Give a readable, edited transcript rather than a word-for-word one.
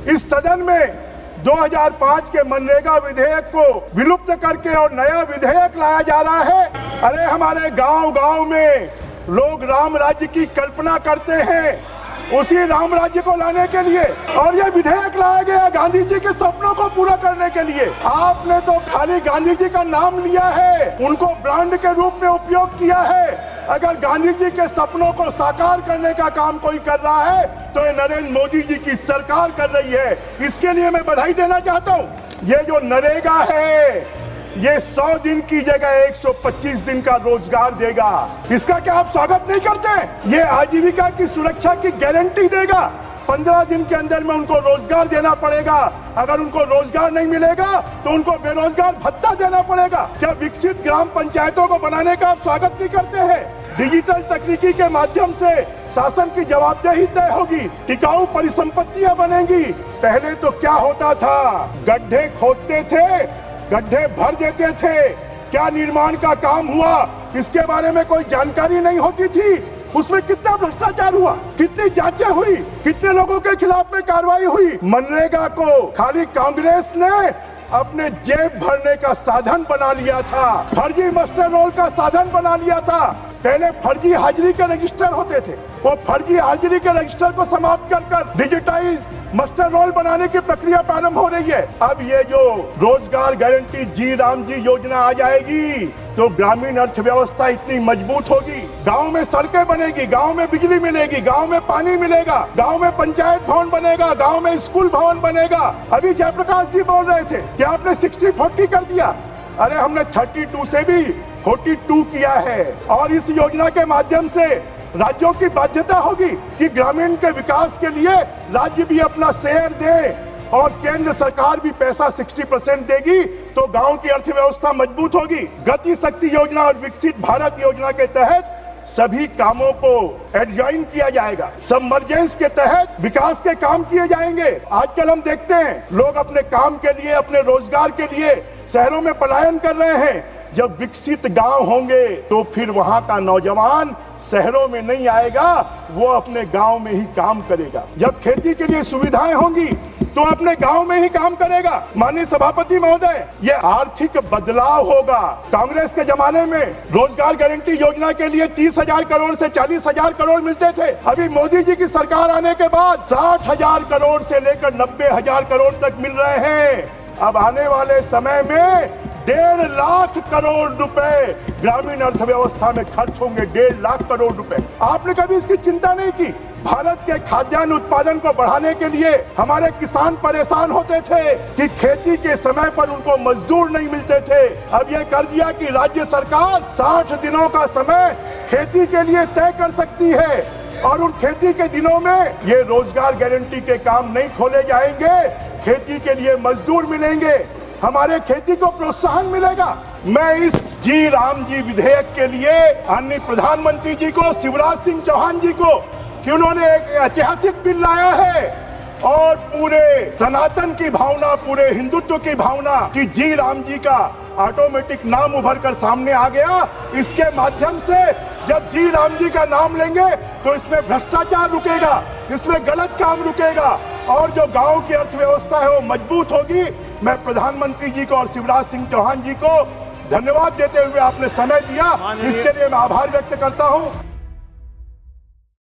इस सदन में 2005 के मनरेगा विधेयक को विलुप्त करके और नया विधेयक लाया जा रहा है। अरे हमारे गांव-गांव में लोग राम राज्य की कल्पना करते हैं, उसी राम राज्य को लाने के लिए और ये विधेयक लाया गया गांधी जी के सपनों को पूरा करने के लिए। आपने तो खाली गांधी जी का नाम लिया है, उनको ब्रांड के रूप में उपयोग किया है। अगर गांधी जी के सपनों को साकार करने का काम कोई कर रहा है तो ये नरेंद्र मोदी जी की सरकार कर रही है। इसके लिए मैं बधाई देना चाहता हूँ। ये जो नरेगा है ये 100 दिन की जगह 125 दिन का रोजगार देगा। इसका क्या आप स्वागत नहीं करते? ये आजीविका की सुरक्षा की गारंटी देगा। 15 दिन के अंदर में उनको रोजगार देना पड़ेगा। अगर उनको रोजगार नहीं मिलेगा तो उनको बेरोजगार भत्ता देना पड़ेगा। क्या विकसित ग्राम पंचायतों को बनाने का आप स्वागत नहीं करते हैं? डिजिटल तकनीकी के माध्यम से शासन की जवाबदेही तय होगी, टिकाऊ परिसंपत्तियां बनेंगी। पहले तो क्या होता था, गड्ढे खोदते थे, गड्ढे भर देते थे, क्या निर्माण का काम हुआ इसके बारे में कोई जानकारी नहीं होती थी। उसमें कितना भ्रष्टाचार हुआ, कितनी जांचें हुई, कितने लोगों के खिलाफ में कार्रवाई हुई। मनरेगा को खाली कांग्रेस ने अपने जेब भरने का साधन बना लिया था, फर्जी मास्टर रोल का साधन बना लिया था। पहले फर्जी हाजिरी के रजिस्टर होते थे, वो फर्जी हाजिरी के रजिस्टर को समाप्त कर डिजिटाइज मास्टर रोल बनाने की प्रक्रिया प्रारंभ हो रही है। अब ये जो रोजगार गारंटी जी राम जी योजना आ जाएगी तो ग्रामीण अर्थव्यवस्था इतनी मजबूत होगी। गांव में सड़कें बनेगी, गांव में बिजली मिलेगी, गांव में पानी मिलेगा, गांव में पंचायत भवन बनेगा, गांव में स्कूल भवन बनेगा। अभी जयप्रकाश जी बोल रहे थे कि आपने 60-40 कर दिया। अरे हमने 32 से भी 42 किया है और इस योजना के माध्यम से राज्यों की बाध्यता होगी कि ग्रामीण के विकास के लिए राज्य भी अपना शेयर दे और केंद्र सरकार भी पैसा 60% देगी तो गांव की अर्थव्यवस्था मजबूत होगी। गति शक्ति योजना और विकसित भारत योजना के तहत सभी कामों को एडजॉइन किया जाएगा। सबमर्जेंस के तहत विकास के काम किए जाएंगे। आजकल हम देखते हैं लोग अपने काम के लिए, अपने रोजगार के लिए शहरों में पलायन कर रहे हैं। जब विकसित गांव होंगे तो फिर वहां का नौजवान शहरों में नहीं आएगा, वो अपने गांव में ही काम करेगा। जब खेती के लिए सुविधाएं होंगी तो अपने गांव में ही काम करेगा। माननीय सभापति महोदय, ये आर्थिक बदलाव होगा। कांग्रेस के जमाने में रोजगार गारंटी योजना के लिए 30,000 करोड़ से 40,000 करोड़ मिलते थे। अभी मोदी जी की सरकार आने के बाद 60,000 करोड़ से लेकर 90,000 करोड़ तक मिल रहे हैं। अब आने वाले समय में 1.5 लाख करोड़ रुपए ग्रामीण अर्थव्यवस्था में खर्च होंगे। 1.5 लाख करोड़ रुपए। आपने कभी इसकी चिंता नहीं की? भारत के खाद्यान्न उत्पादन को बढ़ाने के लिए हमारे किसान परेशान होते थे कि खेती के समय पर उनको मजदूर नहीं मिलते थे। अब यह कर दिया कि राज्य सरकार 60 दिनों का समय खेती के लिए तय कर सकती है और उन खेती के दिनों में ये रोजगार गारंटी के काम नहीं खोले जाएंगे। खेती के लिए मजदूर मिलेंगे, हमारे खेती को प्रोत्साहन मिलेगा। मैं इस जी राम जी विधेयक के लिए माननीय प्रधानमंत्री जी को, शिवराज सिंह चौहान जी को, कि उन्होंने एक ऐतिहासिक बिल लाया है और पूरे सनातन की भावना, पूरे हिंदुत्व की भावना कि जी राम जी का ऑटोमेटिक नाम उभर कर सामने आ गया। इसके माध्यम से जब जी राम जी का नाम लेंगे तो इसमें भ्रष्टाचार रुकेगा, इसमें गलत काम रुकेगा और जो गांव की अर्थव्यवस्था है वो मजबूत होगी। मैं प्रधानमंत्री जी को और शिवराज सिंह चौहान जी को धन्यवाद देते हुए आपने समय दिया, इसके लिए मैं आभार व्यक्त करता हूं।